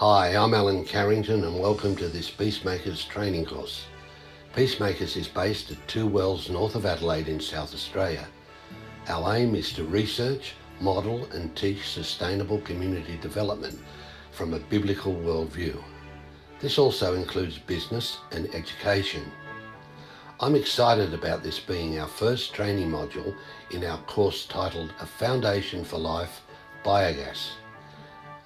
Hi, I'm Alan Carrington and welcome to this Peacemakers training course. Peacemakers is based at Two Wells north of Adelaide in South Australia. Our aim is to research, model and teach sustainable community development from a biblical worldview. This also includes business and education. I'm excited about this being our first training module in our course titled A Foundation for Life, Biogas.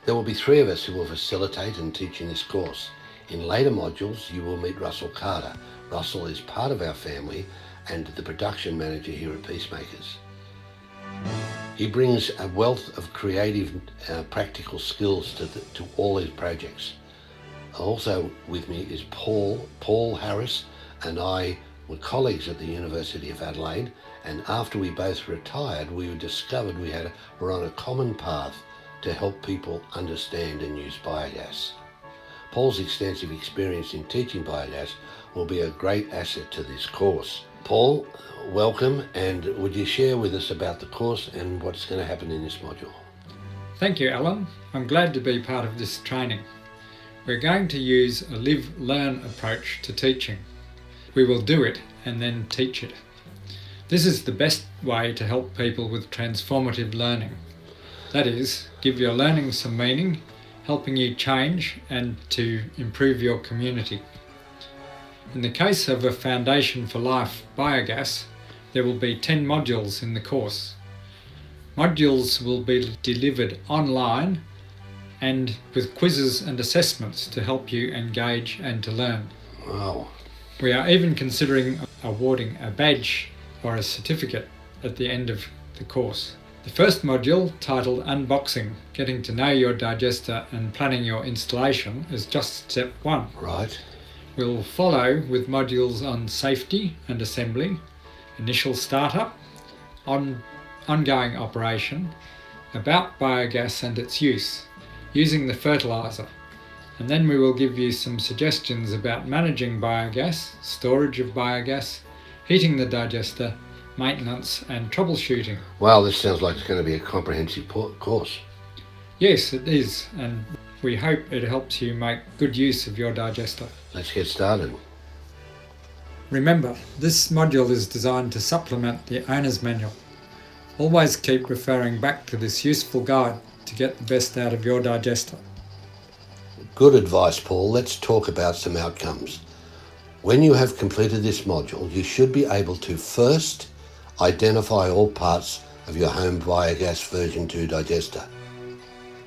There will be 3 of us who will facilitate and teach in this course. In later modules, you will meet Russell Carter. Russell is part of our family and the production manager here at Peacemakers. He brings a wealth of creative, practical skills to all his projects. Also with me is Paul Harris, and I were colleagues at the University of Adelaide, and after we both retired, we discovered we were on a common path to help people understand and use biogas. Paul's extensive experience in teaching biogas will be a great asset to this course. Paul, welcome, and would you share with us about the course and what's going to happen in this module? Thank you, Alan. I'm glad to be part of this training. We're going to use a live-learn approach to teaching. We will do it and then teach it. This is the best way to help people with transformative learning. That is, give your learning some meaning, helping you change and to improve your community. In the case of a Foundation for Life biogas, there will be 10 modules in the course. Modules will be delivered online and with quizzes and assessments to help you engage and to learn. Wow. We are even considering awarding a badge or a certificate at the end of the course. The first module, titled Unboxing, Getting to Know Your Digester and Planning Your Installation, is just step 1. Right. We'll follow with modules on safety and assembly, initial startup, ongoing operation, about biogas and its use, using the fertiliser, and then we will give you some suggestions about managing biogas, storage of biogas, heating the digester, maintenance and troubleshooting. Wow, this sounds like it's going to be a comprehensive course. Yes, it is, and we hope it helps you make good use of your digester. Let's get started. Remember, this module is designed to supplement the owner's manual. Always keep referring back to this useful guide to get the best out of your digester. Good advice, Paul. Let's talk about some outcomes. When you have completed this module, you should be able to first identify all parts of your Home Biogas version 2 digester.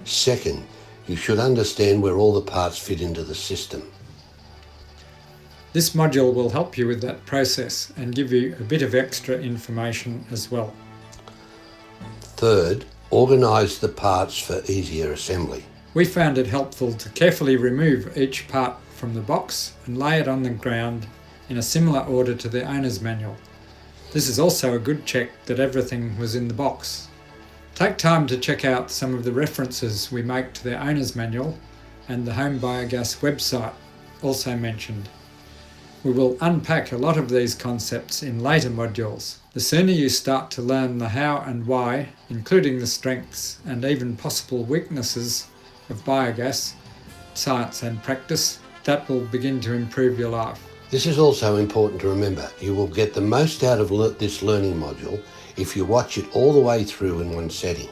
Second, you should understand where all the parts fit into the system. This module will help you with that process and give you a bit of extra information as well. Third, organise the parts for easier assembly. We found it helpful to carefully remove each part from the box and lay it on the ground in a similar order to the owner's manual. This is also a good check that everything was in the box. Take time to check out some of the references we make to the owner's manual and the Home Biogas website, also mentioned. We will unpack a lot of these concepts in later modules. The sooner you start to learn the how and why, including the strengths and even possible weaknesses of biogas, science and practice, that will begin to improve your life. This is also important to remember. You will get the most out of this learning module if you watch it all the way through in one setting,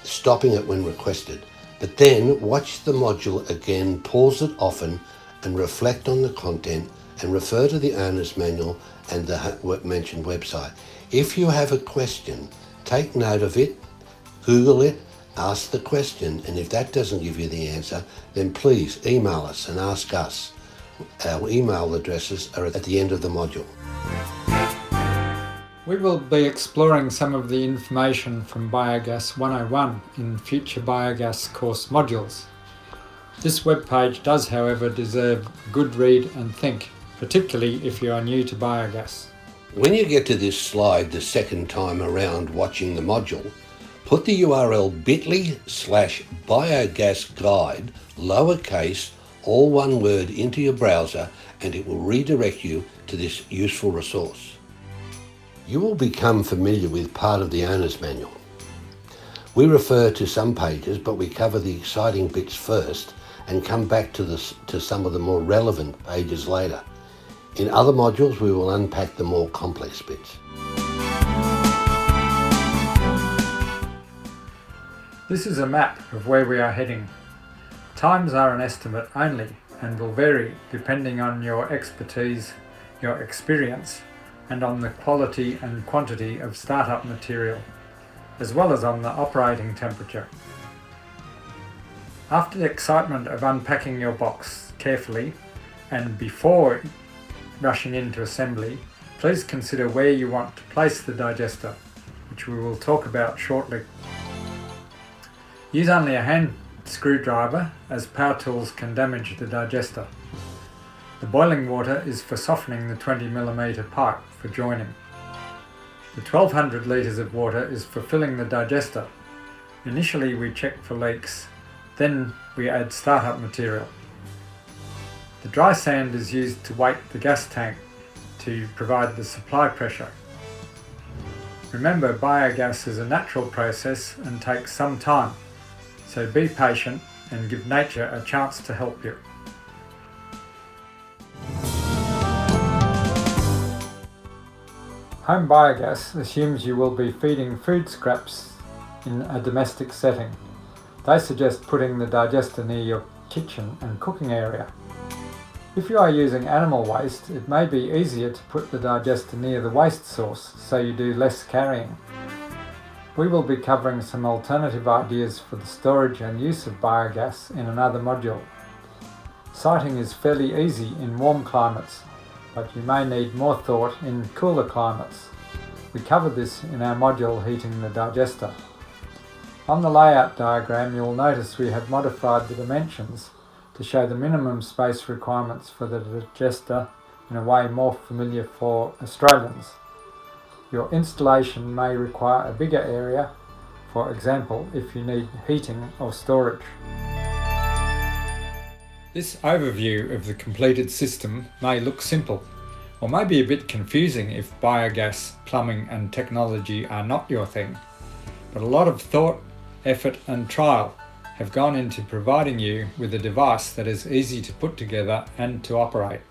stopping it when requested. But then watch the module again, pause it often and reflect on the content and refer to the owner's manual and the mentioned website. If you have a question, take note of it, Google it, ask the question, and if that doesn't give you the answer, then please email us and ask us. Our email addresses are at the end of the module. We will be exploring some of the information from Biogas 101 in future biogas course modules. This webpage does, however, deserve a good read and think, particularly if you are new to biogas. When you get to this slide the second time around watching the module, put the URL bit.ly/biogasguide, lowercase, all one word, into your browser and it will redirect you to this useful resource. You will become familiar with part of the owner's manual. We refer to some pages, but we cover the exciting bits first and come back to some of the more relevant pages later. In other modules, we will unpack the more complex bits. This is a map of where we are heading. Times are an estimate only and will vary depending on your expertise, your experience, and on the quality and quantity of startup material, as well as on the operating temperature. After the excitement of unpacking your box carefully and before rushing into assembly, please consider where you want to place the digester, which we will talk about shortly. Use only a hand screwdriver, as power tools can damage the digester. The boiling water is for softening the 20mm pipe for joining. The 1200 litres of water is for filling the digester. Initially we check for leaks, then we add startup material. The dry sand is used to weight the gas tank to provide the supply pressure. Remember, biogas is a natural process and takes some time, so be patient and give nature a chance to help you. Home biogas assumes you will be feeding food scraps in a domestic setting. They suggest putting the digester near your kitchen and cooking area. If you are using animal waste, it may be easier to put the digester near the waste source so you do less carrying. We will be covering some alternative ideas for the storage and use of biogas in another module. Siting is fairly easy in warm climates, but you may need more thought in cooler climates. We covered this in our module Heating the Digester. On the layout diagram, you will notice we have modified the dimensions to show the minimum space requirements for the digester in a way more familiar for Australians. Your installation may require a bigger area, for example, if you need heating or storage. This overview of the completed system may look simple, or may be a bit confusing if biogas, plumbing and technology are not your thing, but a lot of thought, effort and trial have gone into providing you with a device that is easy to put together and to operate.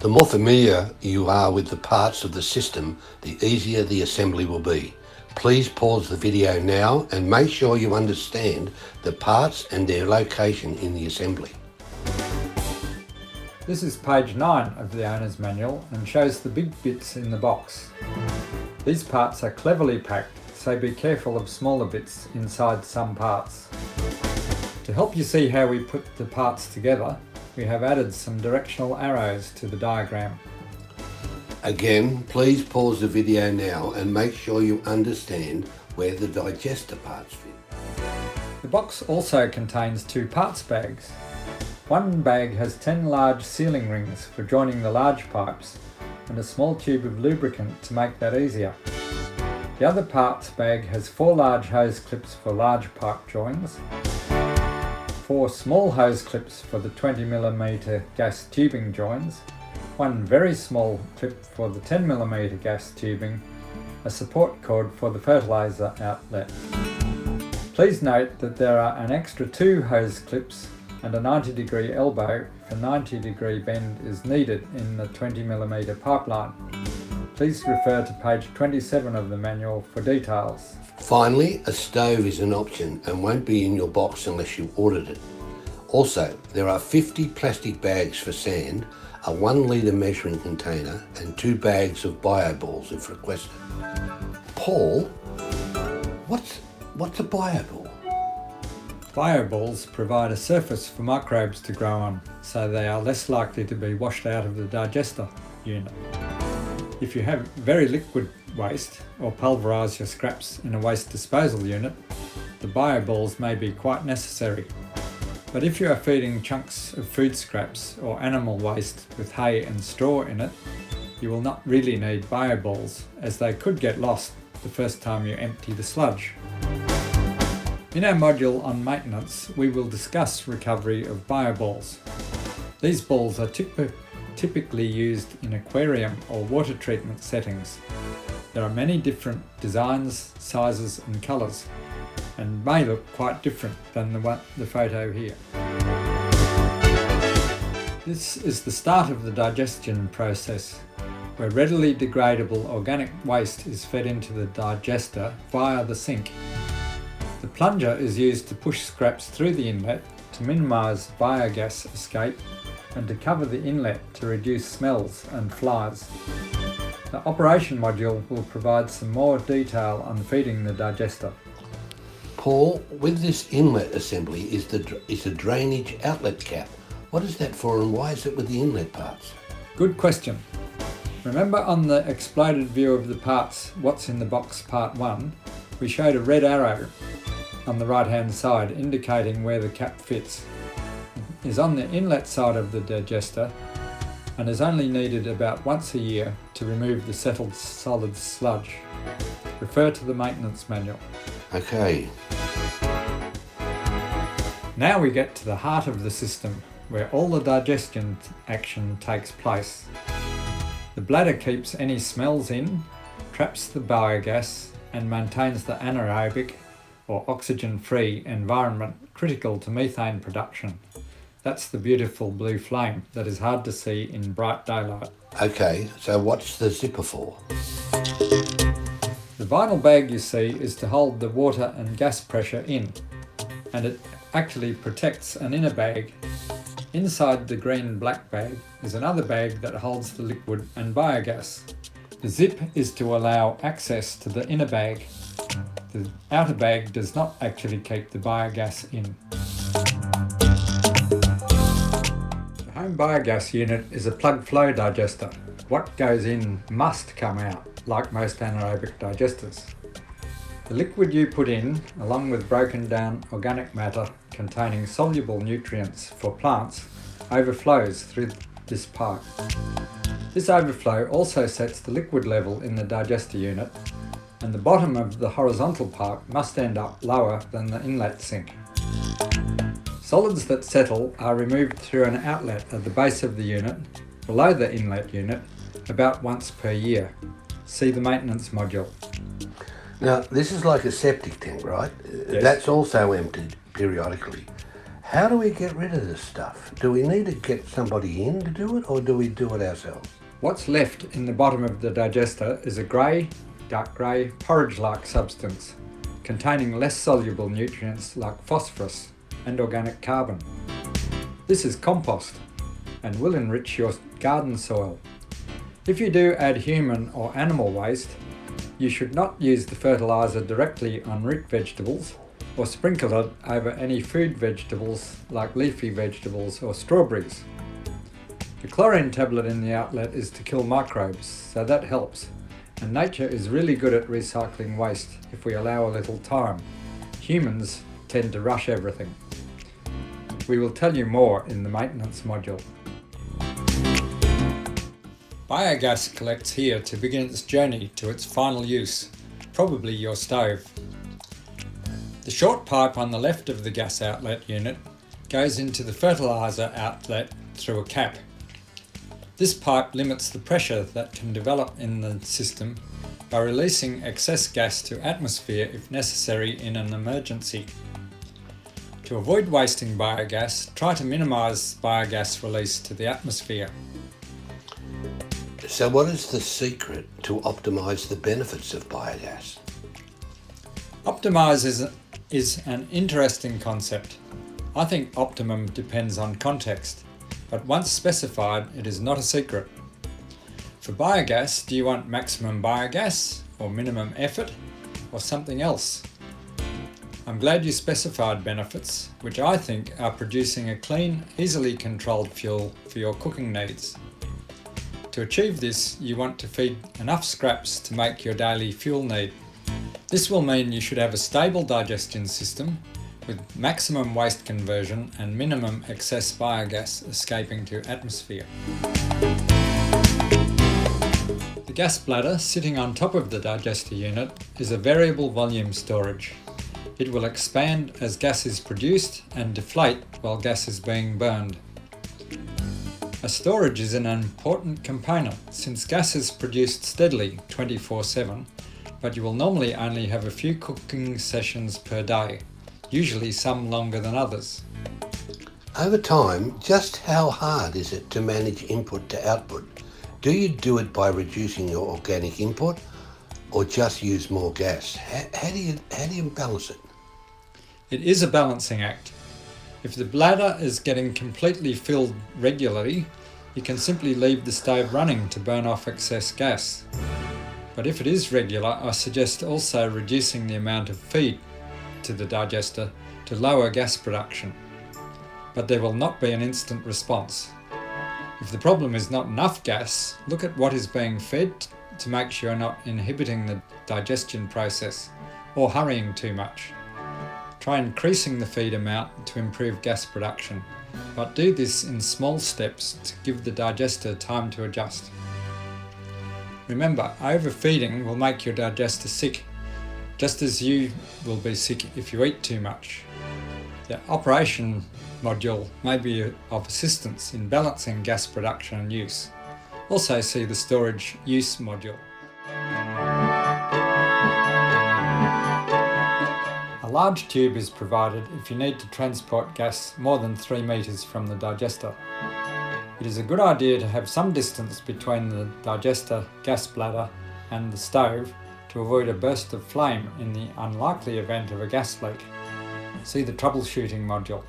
The more familiar you are with the parts of the system, the easier the assembly will be. Please pause the video now and make sure you understand the parts and their location in the assembly. This is page 9 of the owner's manual and shows the big bits in the box. These parts are cleverly packed, so be careful of smaller bits inside some parts. To help you see how we put the parts together, we have added some directional arrows to the diagram. Again, please pause the video now and make sure you understand where the digester parts fit. The box also contains 2 parts bags. One bag has 10 large sealing rings for joining the large pipes and a small tube of lubricant to make that easier. The other parts bag has 4 large hose clips for large pipe joins, 4 small hose clips for the 20mm gas tubing joins, 1 very small clip for the 10mm gas tubing, a support cord for the fertilizer outlet. Please note that there are an extra 2 hose clips and a 90-degree elbow if a 90-degree bend is needed in the 20mm pipeline. Please refer to page 27 of the manual for details. Finally, a stove is an option and won't be in your box unless you ordered it. Also, there are 50 plastic bags for sand, a 1 litre measuring container and 2 bags of bio balls if requested. Paul, what's a bio ball? Bio balls provide a surface for microbes to grow on, so they are less likely to be washed out of the digester unit. If you have very liquid waste or pulverise your scraps in a waste disposal unit, the bio balls may be quite necessary. But if you are feeding chunks of food scraps or animal waste with hay and straw in it, you will not really need bio balls, as they could get lost the first time you empty the sludge. In our module on maintenance, we will discuss recovery of bio balls. These balls are typically used in aquarium or water treatment settings. There are many different designs, sizes and colours, and may look quite different than the photo here. This is the start of the digestion process, where readily degradable organic waste is fed into the digester via the sink. The plunger is used to push scraps through the inlet to minimise biogas escape and to cover the inlet to reduce smells and flies. The operation module will provide some more detail on feeding the digester. Paul, with this inlet assembly is a drainage outlet cap. What is that for and why is it with the inlet parts? Good question. Remember on the exploded view of the parts, what's in the box part 1, we showed a red arrow on the right hand side indicating where the cap fits. It is on the inlet side of the digester and is only needed about once a year to remove the settled solid sludge. Refer to the maintenance manual. Okay. Now we get to the heart of the system, where all the digestion action takes place. The bladder keeps any smells in, traps the biogas, and maintains the anaerobic or oxygen-free environment critical to methane production. That's the beautiful blue flame that is hard to see in bright daylight. Okay, so what's the zipper for? The vinyl bag you see is to hold the water and gas pressure in, and it actually protects an inner bag. Inside the green-black bag is another bag that holds the liquid and biogas. The zip is to allow access to the inner bag. The outer bag does not actually keep the biogas in. The Home Biogas unit is a plug-flow digester. What goes in must come out, like most anaerobic digesters. The liquid you put in, along with broken down organic matter containing soluble nutrients for plants, overflows through this pipe. This overflow also sets the liquid level in the digester unit, and the bottom of the horizontal pipe must end up lower than the inlet sink. Solids that settle are removed through an outlet at the base of the unit, below the inlet unit, about once per year. See the maintenance module. Now, this is like a septic tank, right? Yes. That's also emptied periodically. How do we get rid of this stuff? Do we need to get somebody in to do it, or do we do it ourselves? What's left in the bottom of the digester is a dark grey, porridge-like substance containing less soluble nutrients like phosphorus and organic carbon. This is compost and will enrich your garden soil. If you do add human or animal waste, you should not use the fertiliser directly on root vegetables or sprinkle it over any food vegetables like leafy vegetables or strawberries. The chlorine tablet in the outlet is to kill microbes, so that helps. And nature is really good at recycling waste if we allow a little time. Humans tend to rush everything. We will tell you more in the maintenance module. Biogas collects here to begin its journey to its final use, probably your stove. The short pipe on the left of the gas outlet unit goes into the fertiliser outlet through a cap. This pipe limits the pressure that can develop in the system by releasing excess gas to atmosphere if necessary in an emergency. To avoid wasting biogas, try to minimise biogas release to the atmosphere. So what is the secret to optimise the benefits of biogas? Optimise is an interesting concept. I think optimum depends on context, but once specified, it is not a secret. For biogas, do you want maximum biogas, or minimum effort, or something else? I'm glad you specified benefits, which I think are producing a clean, easily controlled fuel for your cooking needs. To achieve this, you want to feed enough scraps to make your daily fuel need. This will mean you should have a stable digestion system with maximum waste conversion and minimum excess biogas escaping to atmosphere. The gas bladder sitting on top of the digester unit is a variable volume storage. It will expand as gas is produced and deflate while gas is being burned. A storage is an important component since gas is produced steadily 24/7, but you will normally only have a few cooking sessions per day, usually some longer than others. Over time, just how hard is it to manage input to output? Do you do it by reducing your organic input or just use more gas? How do you balance it? It is a balancing act. If the bladder is getting completely filled regularly, you can simply leave the stove running to burn off excess gas. But if it is regular, I suggest also reducing the amount of feed to the digester to lower gas production. But there will not be an instant response. If the problem is not enough gas, look at what is being fed to make sure you're not inhibiting the digestion process or hurrying too much. Try increasing the feed amount to improve gas production, but do this in small steps to give the digester time to adjust. Remember, overfeeding will make your digester sick, just as you will be sick if you eat too much. The operation module may be of assistance in balancing gas production and use. Also see the storage use module. A large tube is provided if you need to transport gas more than 3 meters from the digester. It is a good idea to have some distance between the digester, gas bladder and the stove to avoid a burst of flame in the unlikely event of a gas leak. See the troubleshooting module.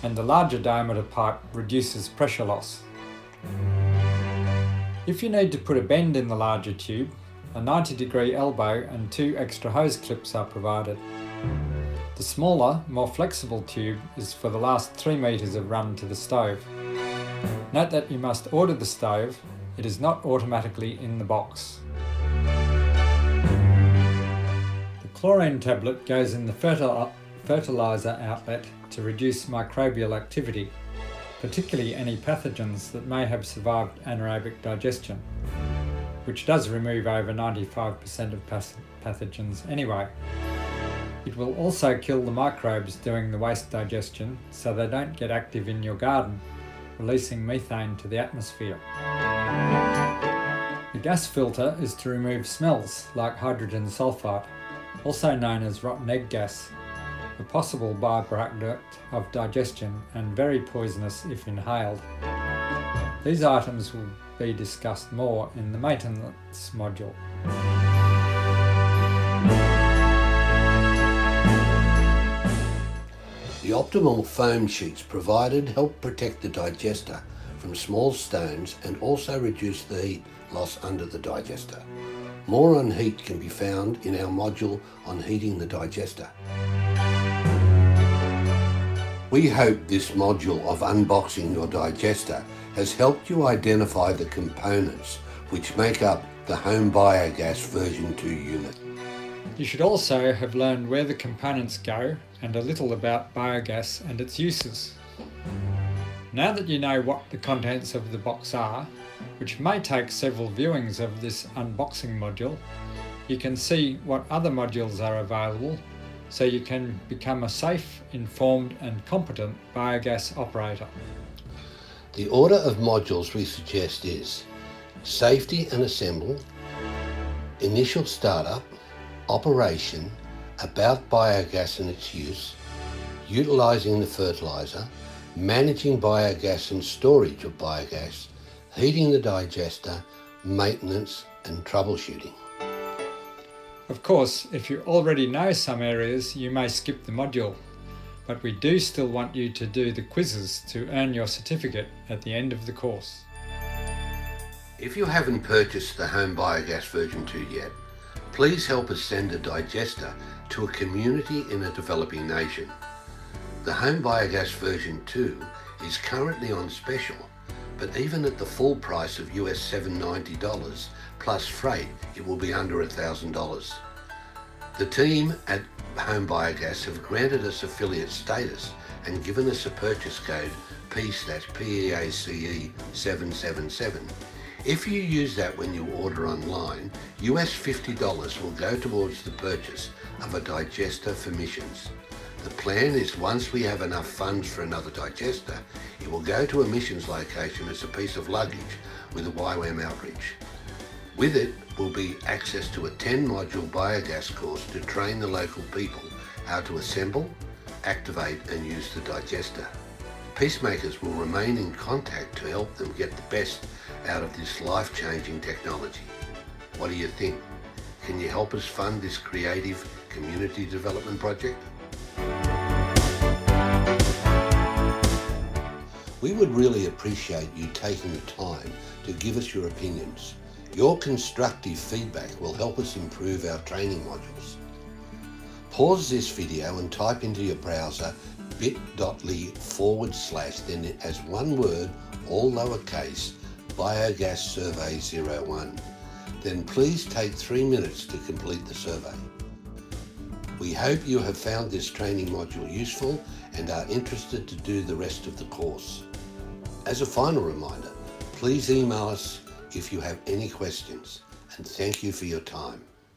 And the larger diameter pipe reduces pressure loss. If you need to put a bend in the larger tube, a 90-degree elbow and 2 extra hose clips are provided. The smaller, more flexible tube is for the last 3 meters of run to the stove. Note that you must order the stove, it is not automatically in the box. The chlorine tablet goes in the fertilizer outlet to reduce microbial activity, particularly any pathogens that may have survived anaerobic digestion, which does remove over 95% of pathogens anyway. It will also kill the microbes doing the waste digestion so they don't get active in your garden, releasing methane to the atmosphere. The gas filter is to remove smells like hydrogen sulfide, also known as rotten egg gas, a possible byproduct of digestion and very poisonous if inhaled. These items will be discussed more in the maintenance module. The optimal foam sheets provided help protect the digester from small stones and also reduce the heat loss under the digester. More on heat can be found in our module on heating the digester. We hope this module of unboxing your digester has helped you identify the components which make up the Home Biogas version 2 unit. You should also have learned where the components go and a little about biogas and its uses. Now that you know what the contents of the box are, which may take several viewings of this unboxing module, you can see what other modules are available so you can become a safe, informed and competent biogas operator. The order of modules we suggest is safety and assemble, initial startup, operation, about biogas and its use, utilising the fertiliser, managing biogas and storage of biogas, heating the digester, maintenance and troubleshooting. Of course, if you already know some areas, you may skip the module, but we do still want you to do the quizzes to earn your certificate at the end of the course. If you haven't purchased the Home Biogas version 2 yet, please help us send a digester to a community in a developing nation. The Home Biogas version 2 is currently on special, but even at the full price of US $790 plus freight, it will be under $1,000. The team at Home Biogas have granted us affiliate status and given us a purchase code P/PEACE 777. If you use that when you order online, US $50 will go towards the purchase of a digester for missions. The plan is once we have enough funds for another digester, it will go to a missions location as a piece of luggage with a YWAM outreach. With it will be access to a 10-module biogas course to train the local people how to assemble, activate and use the digester. Peacemakers will remain in contact to help them get the best out of this life-changing technology. What do you think? Can you help us fund this creative community development project? We would really appreciate you taking the time to give us your opinions. Your constructive feedback will help us improve our training modules. Pause this video and type into your browser bit.ly/ then as one word, all lowercase, Biogas Survey 01. Then please take 3 minutes to complete the survey. We hope you have found this training module useful and are interested to do the rest of the course. As a final reminder, please email us if you have any questions, and thank you for your time.